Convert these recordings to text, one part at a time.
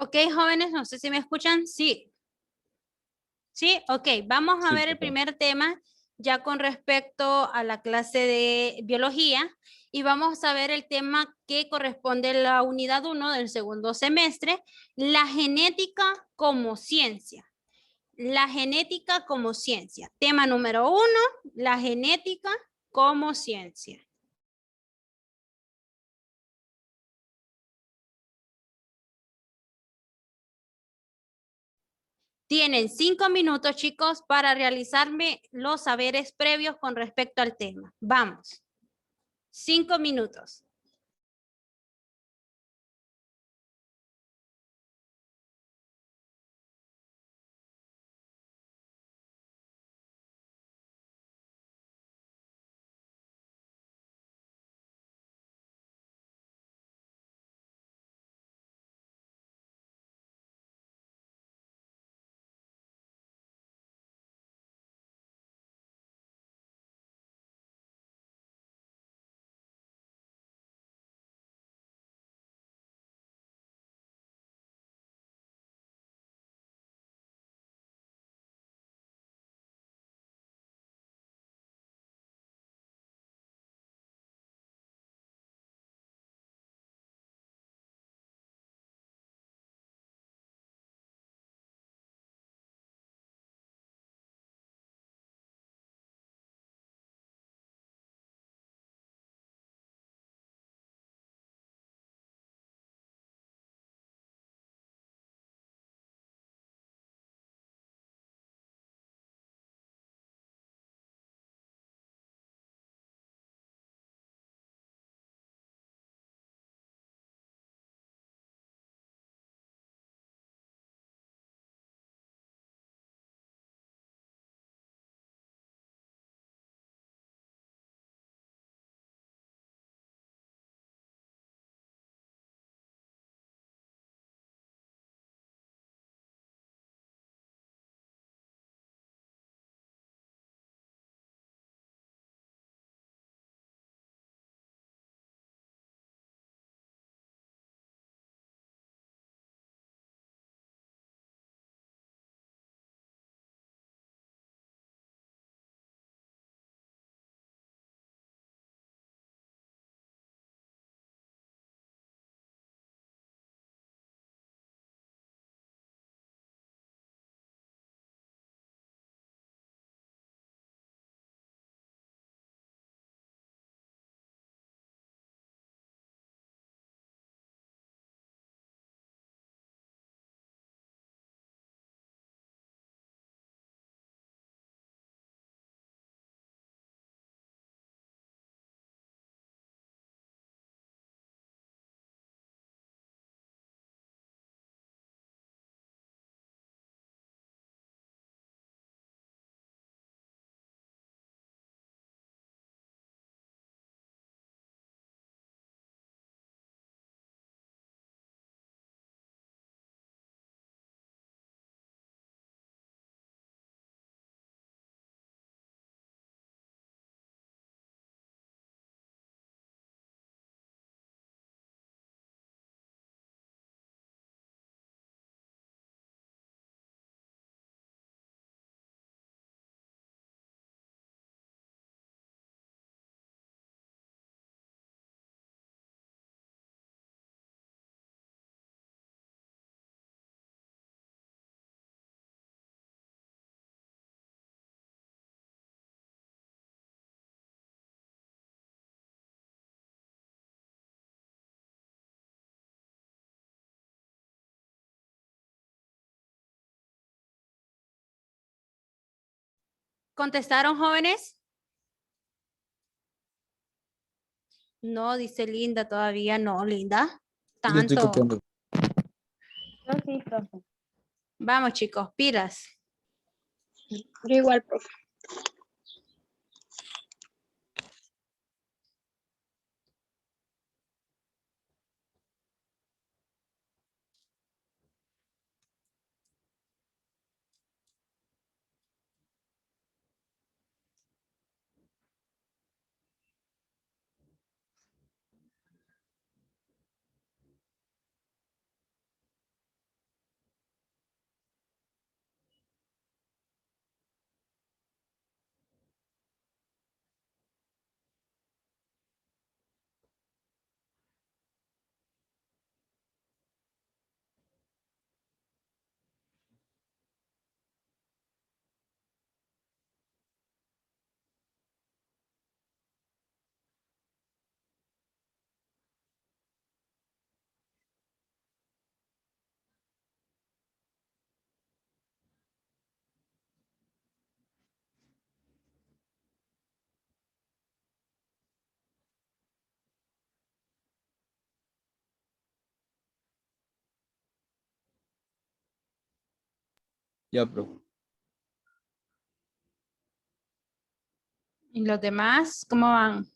Ok, jóvenes, no sé si me escuchan. Sí, sí, ok. Vamos a Sí, ver el profe. primer tema ya con respecto a la clase de biología y vamos a ver el tema que corresponde a la unidad 1 del segundo semestre, la genética como ciencia. La genética como ciencia. Tema número 1, la genética como ciencia. Tienen 5 minutos, chicos, para realizarme los saberes previos con respecto al tema. Vamos, 5 minutos. ¿Contestaron, jóvenes? No, dice Linda, todavía no, Linda. Sí, le estoy Tanto. copiando. Yo sí, profe. Vamos, chicos, pilas. Yo igual, profe. Ya, profe. ¿Y los demás cómo van?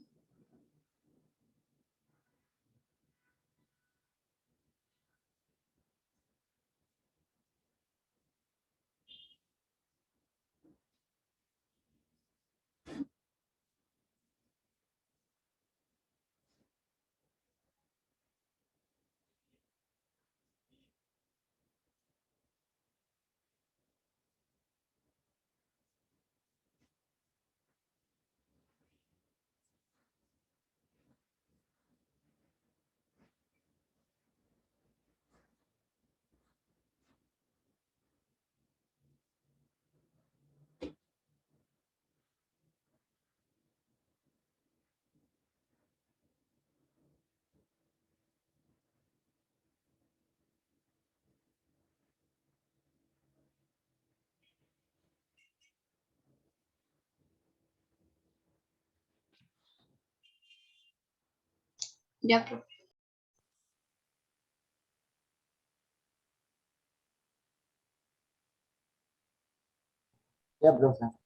Ya, profe. Ya, profe.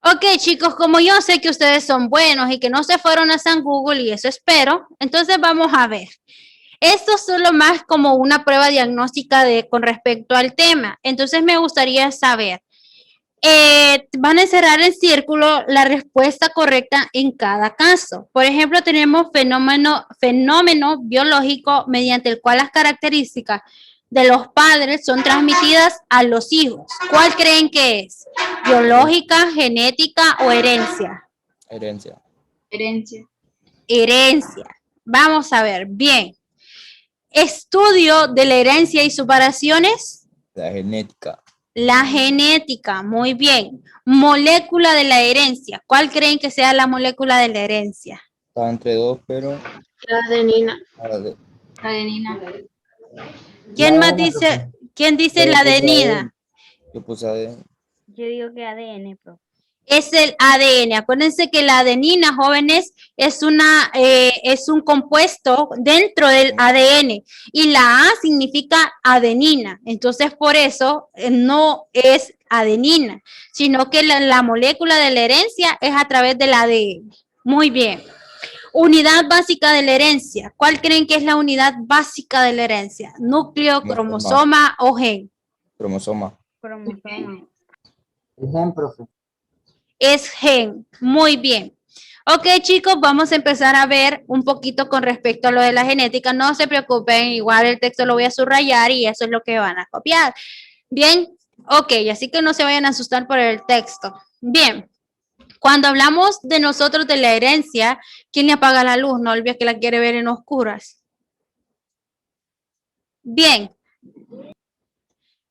Ok, chicos, como yo sé que ustedes son buenos y que no se fueron a San Google y eso espero, entonces vamos a ver. Esto es solo más como una prueba diagnóstica con respecto al tema. Entonces me gustaría saber, van a encerrar en círculo la respuesta correcta en cada caso. Por ejemplo, tenemos fenómeno biológico mediante el cual las características de los padres son transmitidas a los hijos. ¿Cuál creen que es? ¿Biológica, genética o herencia? Herencia. Herencia. Herencia. Vamos a ver, bien. Estudio de la herencia y sus variaciones. La genética. La genética, muy bien. Molécula de la herencia. ¿Cuál creen que sea la molécula de la herencia? Estaba entre dos, pero La adenina. AD. Adenina. La ¿Quién más ADN, profe. dice? ¿Quién dice Yo la puse adenina? ADN. Yo puse ADN. Yo digo que ADN, profe. Es el ADN. Acuérdense que la adenina, jóvenes, es un compuesto dentro del ADN y la A significa adenina. Entonces, por eso no es adenina, sino que la molécula de la herencia es a través del ADN. Muy bien. Unidad básica de la herencia. ¿Cuál creen que es la unidad básica de la herencia? ¿Núcleo, cromosoma o gen? Cromosoma. Cromosoma. El gen, profe. Es gen. Muy bien. Ok, chicos, vamos a empezar a ver un poquito con respecto a lo de la genética. No se preocupen, igual el texto lo voy a subrayar y eso es lo que van a copiar. Bien, ok, así que no se vayan a asustar por el texto. Bien, cuando hablamos de nosotros de la herencia, ¿quién le apaga la luz? No olvides que la quiere ver en oscuras. Bien,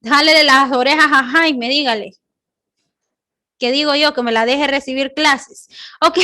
jálele las orejas a Jaime, dígale. ¿Qué digo yo? Que me la deje recibir clases. Ok,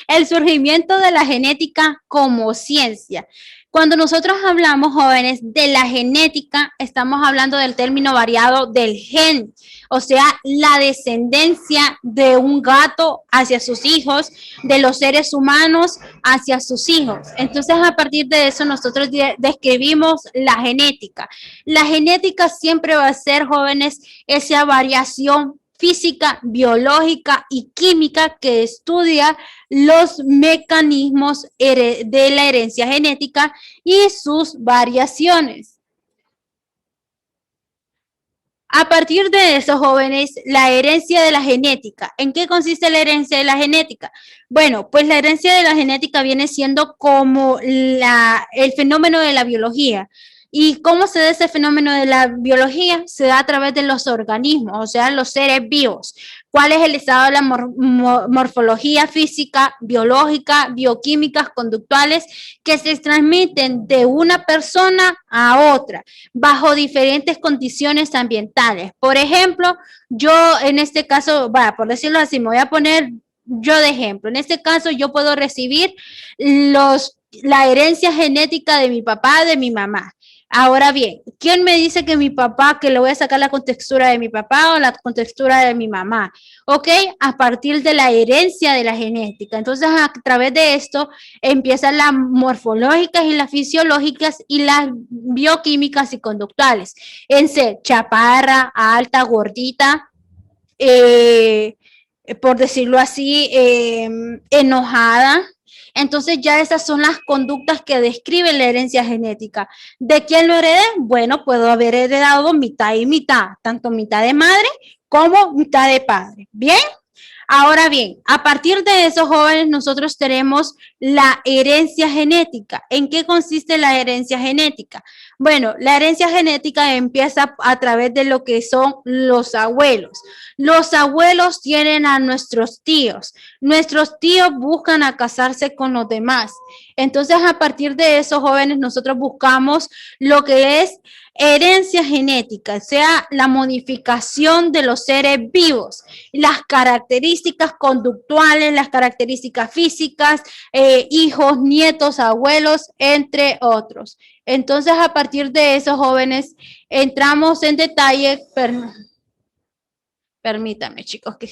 el surgimiento de la genética como ciencia. Cuando nosotros hablamos, jóvenes, de la genética, estamos hablando del término variado del gen, o sea, la descendencia de un gato hacia sus hijos, de los seres humanos hacia sus hijos. Entonces, a partir de eso, nosotros describimos la genética. La genética siempre va a ser, jóvenes, esa variación física, biológica y química que estudia los mecanismos de la herencia genética y sus variaciones. A partir de eso, jóvenes, la herencia de la genética. ¿En qué consiste la herencia de la genética? Bueno, pues la herencia de la genética viene siendo como el fenómeno de la biología. ¿Y cómo se da ese fenómeno de la biología? Se da a través de los organismos, o sea, los seres vivos. ¿Cuál es el estado de la morfología física, biológica, bioquímicas, conductuales que se transmiten de una persona a otra bajo diferentes condiciones ambientales? Por ejemplo, yo en este caso, por decirlo así, me voy a poner yo de ejemplo. En este caso, yo puedo recibir la herencia genética de mi papá, de mi mamá. Ahora bien, ¿quién me dice que mi papá, que le voy a sacar la contextura de mi papá o la contextura de mi mamá? ¿Ok? A partir de la herencia de la genética. Entonces, a través de esto empiezan las morfológicas y las fisiológicas y las bioquímicas y conductuales. En ser chaparra, alta, gordita, por decirlo así, enojada. Entonces ya esas son las conductas que describen la herencia genética. ¿De quién lo heredé? Bueno, puedo haber heredado mitad y mitad, tanto mitad de madre como mitad de padre. ¿Bien? Ahora bien, a partir de esos jóvenes nosotros tenemos la herencia genética. ¿En qué consiste la herencia genética? Bueno, la herencia genética empieza a través de lo que son los abuelos. Los abuelos tienen a nuestros tíos. Nuestros tíos buscan a casarse con los demás. Entonces, a partir de esos jóvenes nosotros buscamos lo que es herencia genética, o sea, la modificación de los seres vivos, las características conductuales, las características físicas, hijos, nietos, abuelos, entre otros. Entonces, a partir de esos jóvenes, entramos en detalle. Permítame, chicos, que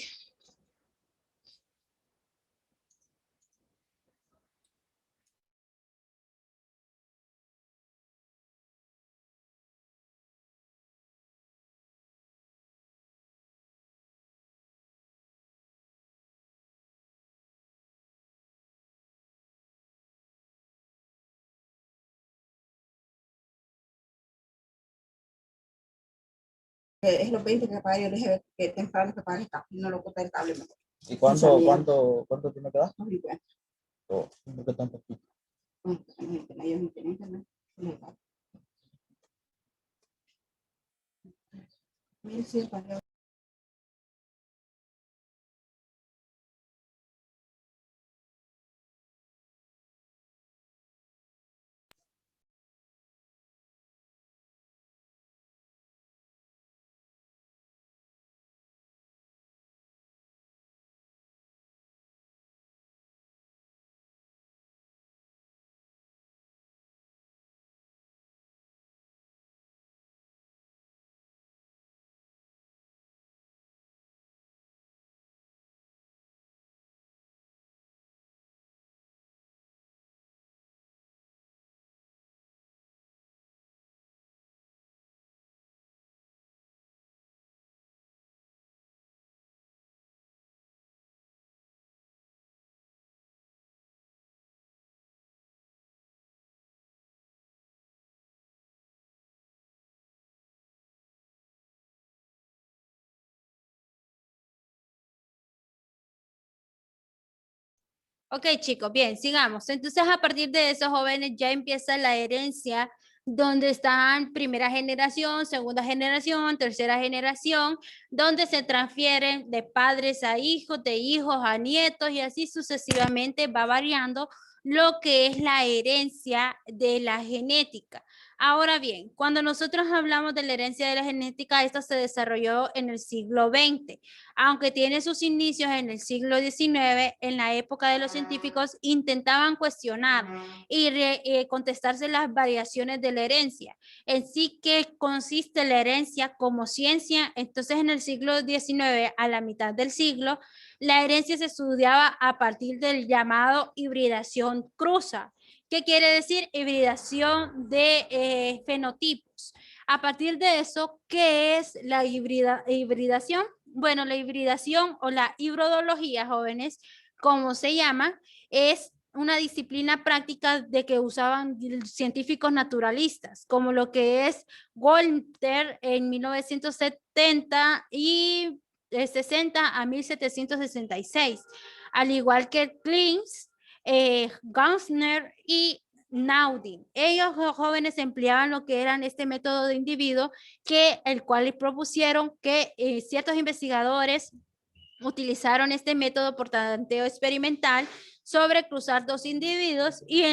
es los 20 que paga, yo le dije que temprano que paga el cable, no lo ocupa el cable mejor. ¿Y cuánto tiene que dar? 2.050. ¿Por qué tanto? Ellos no tienen internet. 1.100 para Ok, chicos, bien, sigamos. Entonces, a partir de eso, jóvenes, ya empieza la herencia, donde están primera generación, segunda generación, tercera generación, donde se transfieren de padres a hijos, de hijos a nietos, y así sucesivamente va variando lo que es la herencia de la genética. Ahora bien, cuando nosotros hablamos de la herencia de la genética, esto se desarrolló en el siglo XX. Aunque tiene sus inicios en el siglo XIX, en la época de los científicos intentaban cuestionar y contestarse las variaciones de la herencia. En sí, ¿qué consiste la herencia como ciencia? Entonces, en el siglo XIX, a la mitad del siglo, la herencia se estudiaba a partir del llamado hibridación cruza. ¿Qué quiere decir? Hibridación de fenotipos. A partir de eso, ¿qué es la hibridación? Bueno, la hibridación o la hibridología, jóvenes, como se llama, es una disciplina práctica de que usaban científicos naturalistas, como lo que es Walter en 1970 y 60 a 1766, al igual que Klins, Gansner y Naudin. Ellos jóvenes empleaban lo que eran este método de individuo que el cual propusieron que ciertos investigadores utilizaron este método por tanteo experimental sobre cruzar dos individuos y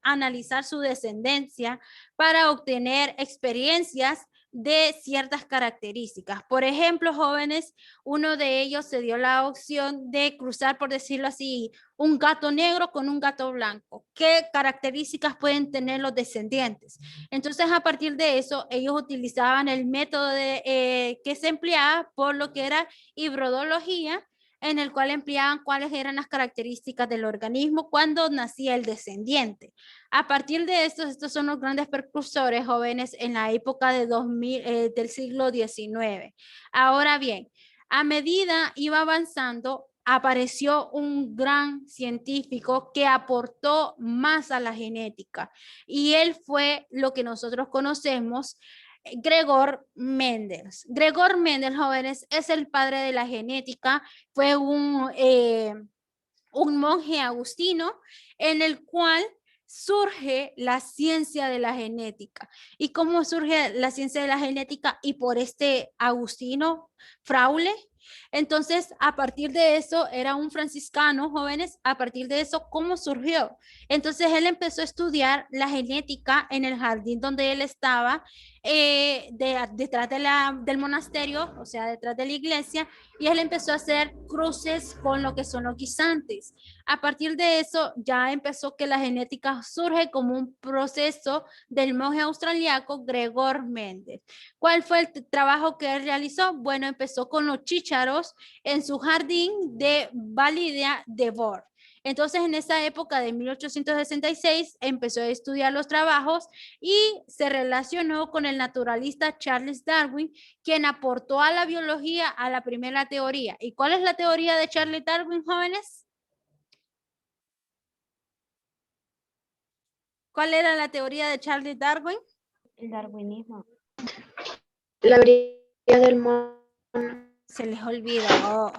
analizar su descendencia para obtener experiencias de ciertas características. Por ejemplo, jóvenes, uno de ellos se dio la opción de cruzar, por decirlo así, un gato negro con un gato blanco. ¿Qué características pueden tener los descendientes? Entonces, a partir de eso, ellos utilizaban el método que se empleaba por lo que era hibridología, en el cual empleaban cuáles eran las características del organismo cuando nacía el descendiente. A partir de estos son los grandes precursores jóvenes en la época de del siglo XIX. Ahora bien, a medida iba avanzando, apareció un gran científico que aportó más a la genética y él fue lo que nosotros conocemos Gregor Mendel. Gregor Mendel, jóvenes, es el padre de la genética, fue un monje agustino en el cual surge la ciencia de la genética. ¿Y cómo surge la ciencia de la genética? Y por este Agustino Fraule. Entonces, a partir de eso, era un franciscano, jóvenes, a partir de eso, ¿cómo surgió? Entonces, él empezó a estudiar la genética en el jardín donde él estaba, detrás del monasterio, o sea, detrás de la iglesia, y él empezó a hacer cruces con lo que son los guisantes. A partir de eso, ya empezó que la genética surge como un proceso del monje australiaco Gregor Mendel. ¿Cuál fue el trabajo que él realizó? Bueno, empezó con los chícharos en su jardín de Validia de Bor. Entonces, en esa época de 1866, empezó a estudiar los trabajos y se relacionó con el naturalista Charles Darwin, quien aportó a la biología a la primera teoría. ¿Y cuál es la teoría de Charles Darwin, jóvenes? ¿Cuál era la teoría de Charles Darwin? El darwinismo. La teoría del mono. Se les olvidó.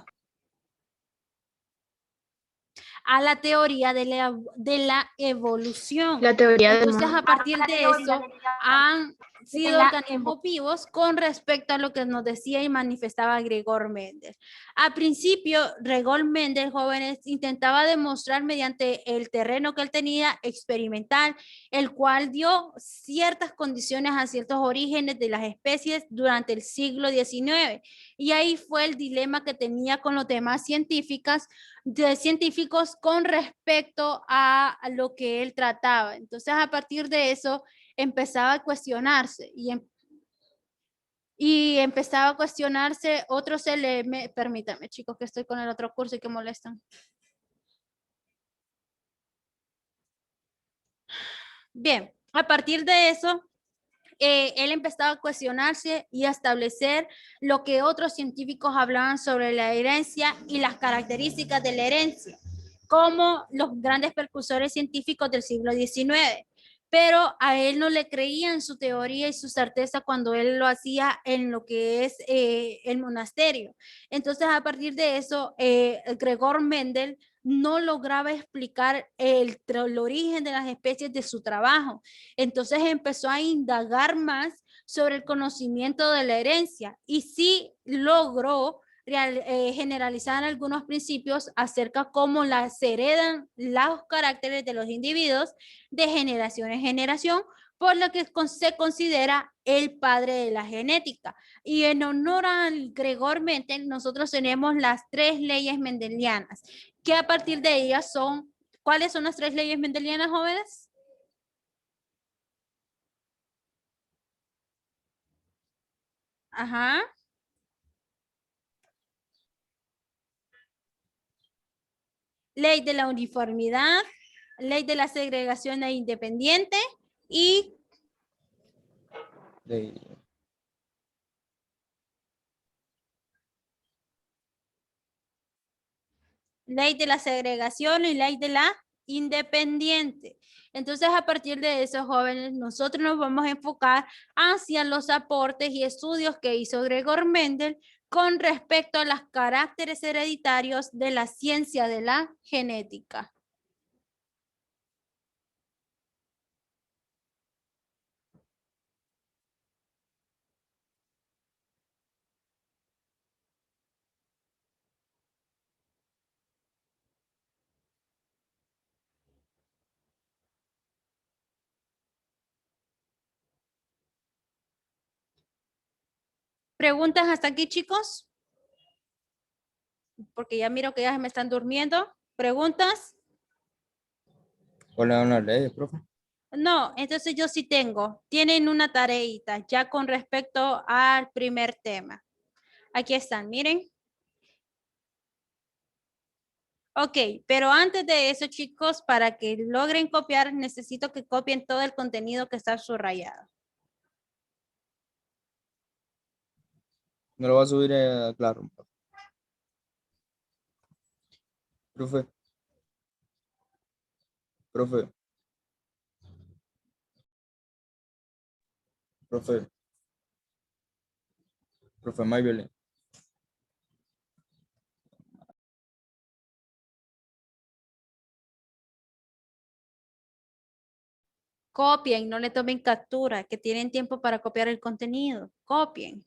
A la teoría de la evolución. La teoría del Entonces, mono. a partir de eso, han sido organismos vivos con respecto a lo que nos decía y manifestaba Gregor Mendel. A principio, Gregor Mendel, jóvenes, intentaba demostrar mediante el terreno que él tenía experimental, el cual dio ciertas condiciones a ciertos orígenes de las especies durante el siglo XIX. Y ahí fue el dilema que tenía con los demás científicos con respecto a lo que él trataba. Entonces, a partir de eso, empezaba a cuestionarse y empezaba a cuestionarse otros elementos. Permítame, chicos, que estoy con el otro curso y que molestan. Bien, a partir de eso, él empezaba a cuestionarse y a establecer lo que otros científicos hablaban sobre la herencia y las características de la herencia, como los grandes precursores científicos del siglo XIX. pero a él no le creían su teoría y su certeza cuando él lo hacía en lo que es el monasterio. Entonces, a partir de eso, Gregor Mendel no lograba explicar el origen de las especies de su trabajo. Entonces empezó a indagar más sobre el conocimiento de la herencia y sí logró generalizar algunos principios acerca cómo se heredan los caracteres de los individuos de generación en generación, por lo que se considera el padre de la genética. Y en honor al Gregor Mendel, nosotros tenemos las 3 leyes mendelianas, que a partir de ellas son, ¿cuáles son las 3 leyes mendelianas, jóvenes? Ajá. Ley de la uniformidad, ley de la segregación e independiente y De, ley de la segregación y ley de la independiente. Entonces, a partir de esos jóvenes, nosotros nos vamos a enfocar hacia los aportes y estudios que hizo Gregor Mendel con respecto a los caracteres hereditarios de la ciencia de la genética. ¿Preguntas hasta aquí, chicos? Porque ya miro que ya se me están durmiendo. ¿Preguntas? ¿Cuáles son las leyes, profe? No, entonces yo sí tengo. Tienen una tareita ya con respecto al primer tema. Aquí están, miren. Ok, pero antes de eso, chicos, para que logren copiar, necesito que copien todo el contenido que está subrayado. Me lo va a subir a Claro. Profe, profe, profe, profe Maybelline. Copien, no le tomen captura, que tienen tiempo para copiar el contenido. Copien.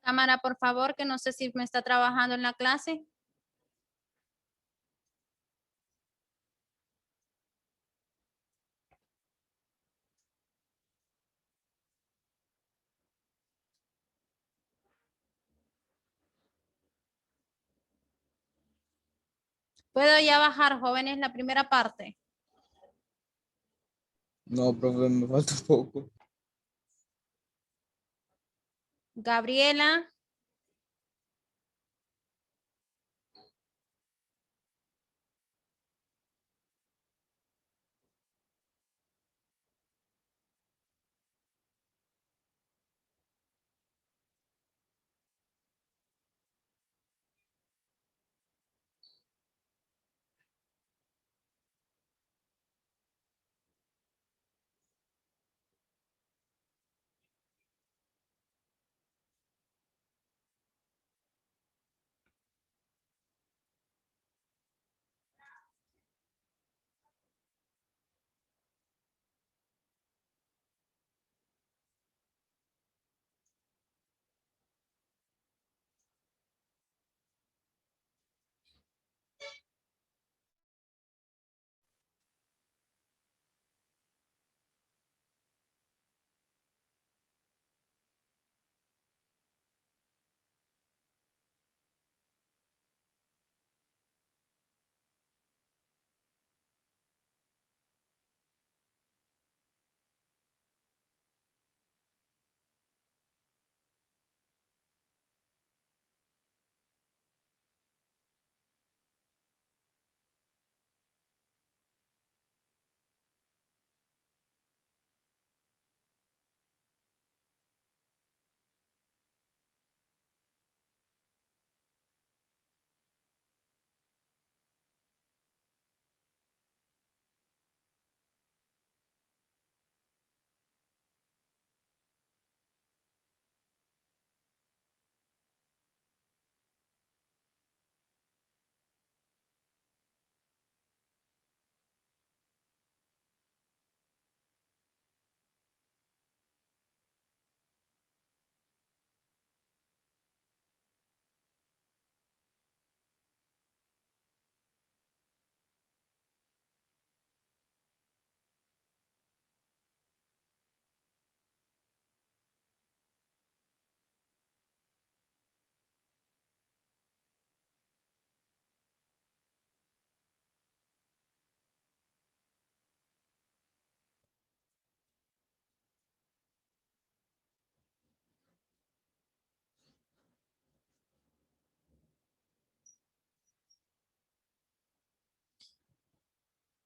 Cámara, por favor, que no sé si me está trabajando en la clase. ¿Puedo ya bajar, jóvenes, la primera parte? No, profe, me falta un poco. Gabriela.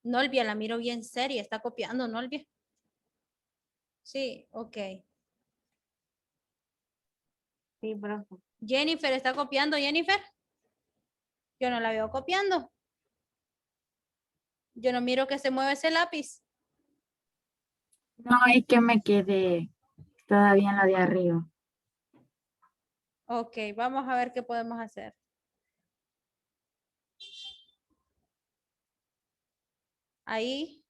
Nolvia, la miro bien seria. Está copiando, Nolvia. Sí, ok. Sí, profe. Jennifer, ¿está copiando, Jennifer? Yo no la veo copiando. Yo no miro que se mueve ese lápiz. No, es que me quedé todavía en lo de arriba. Ok, vamos a ver qué podemos hacer. Ahí.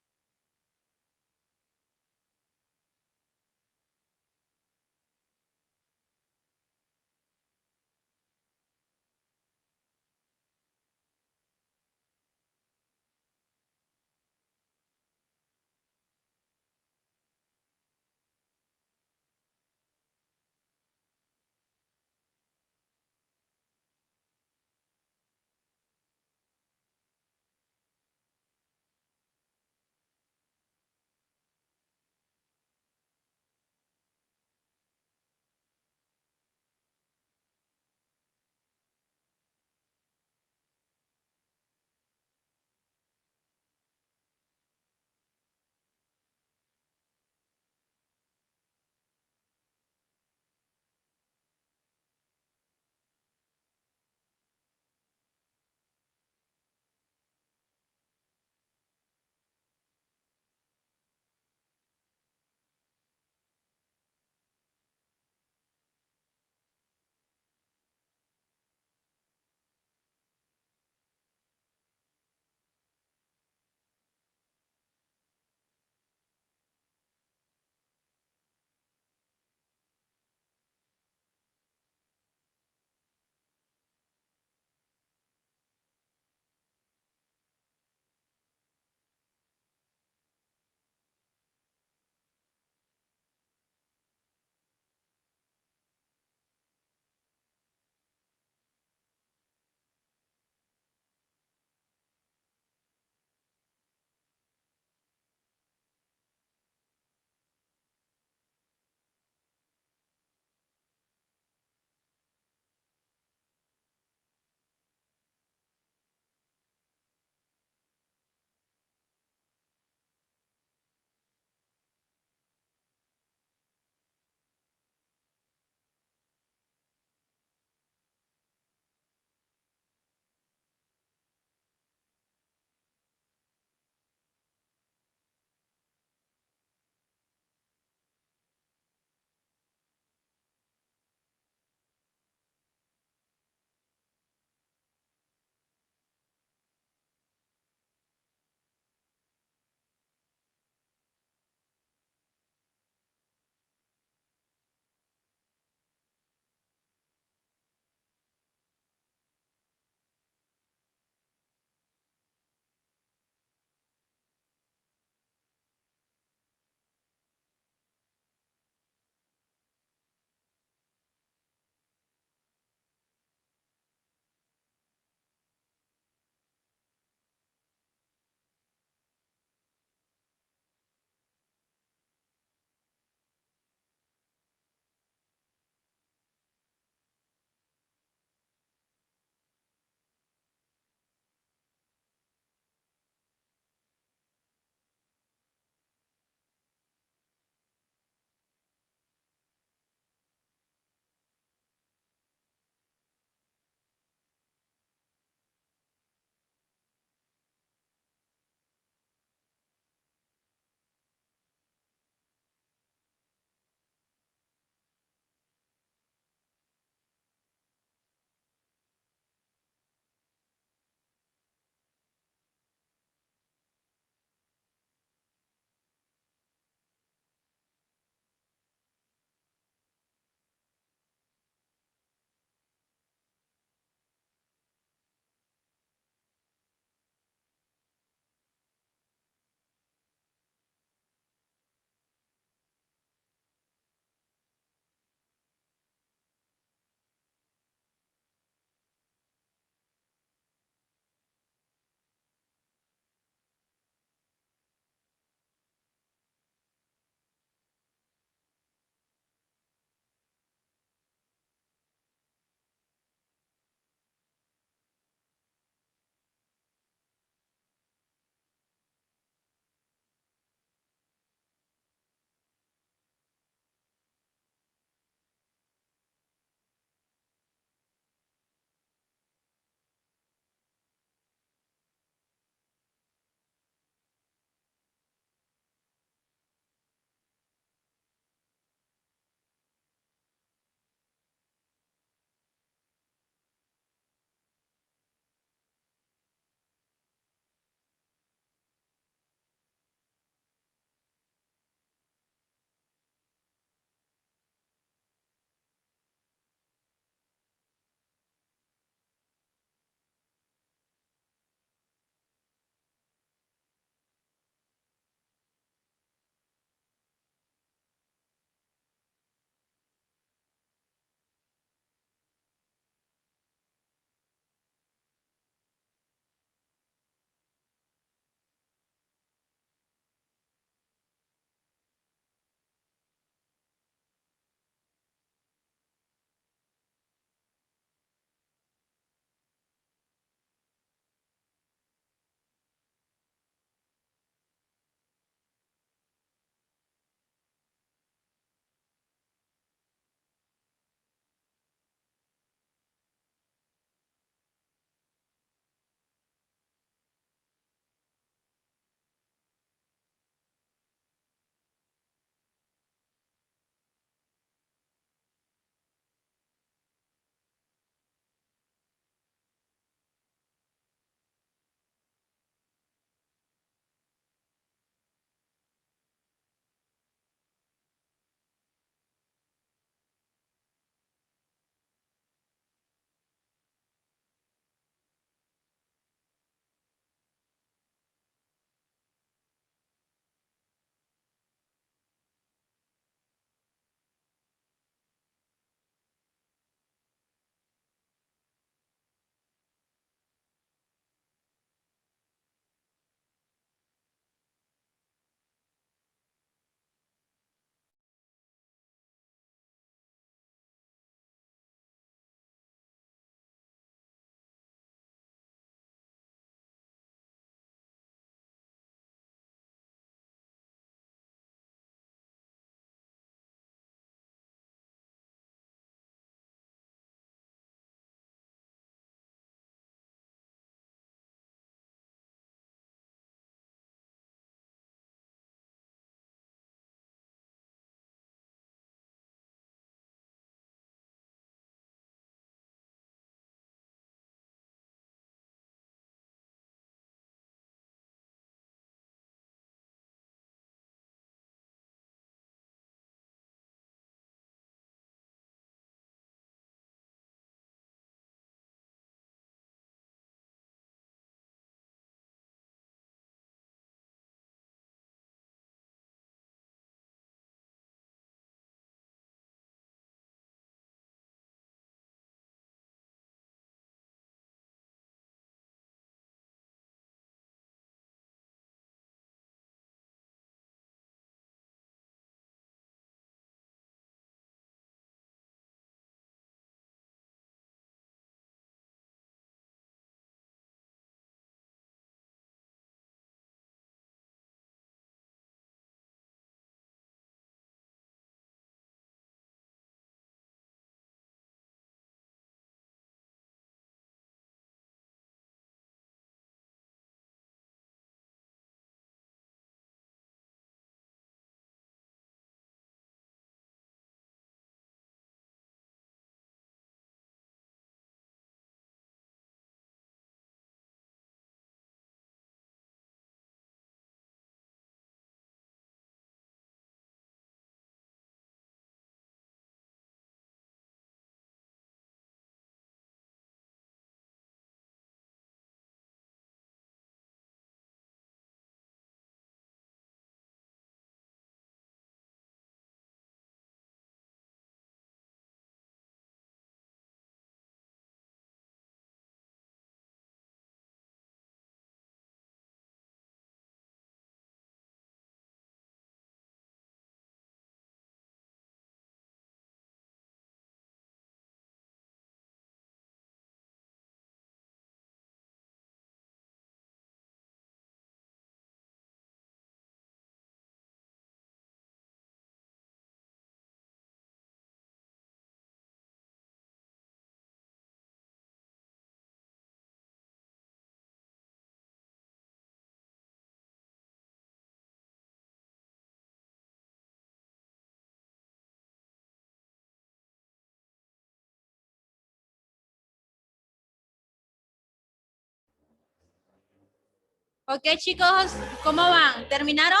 Ok, chicos, ¿cómo van? ¿Terminaron?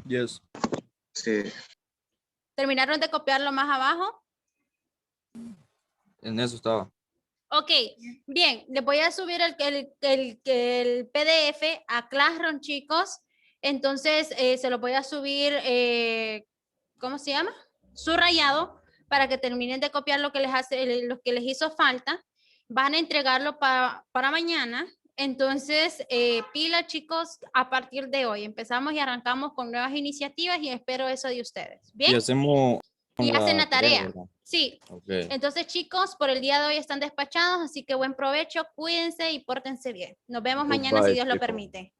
Yes. Sí. ¿Terminaron de copiarlo más abajo? En eso estaba. Ok, bien, les voy a subir el PDF a Classroom, chicos. Entonces, se lo voy a subir, ¿cómo se llama? Subrayado, para que terminen de copiar lo que lo que les hizo falta. Van a entregarlo para mañana. Entonces, pila, chicos, a partir de hoy. Empezamos y arrancamos con nuevas iniciativas y espero eso de ustedes. ¿Bien? Y hacemos Y hacen la tarea. ¿verdad? Sí. Ok. Entonces, chicos, por el día de hoy están despachados, así que buen provecho, cuídense y pórtense bien. Nos vemos mañana si Goodbye, Dios lo chicos. permite.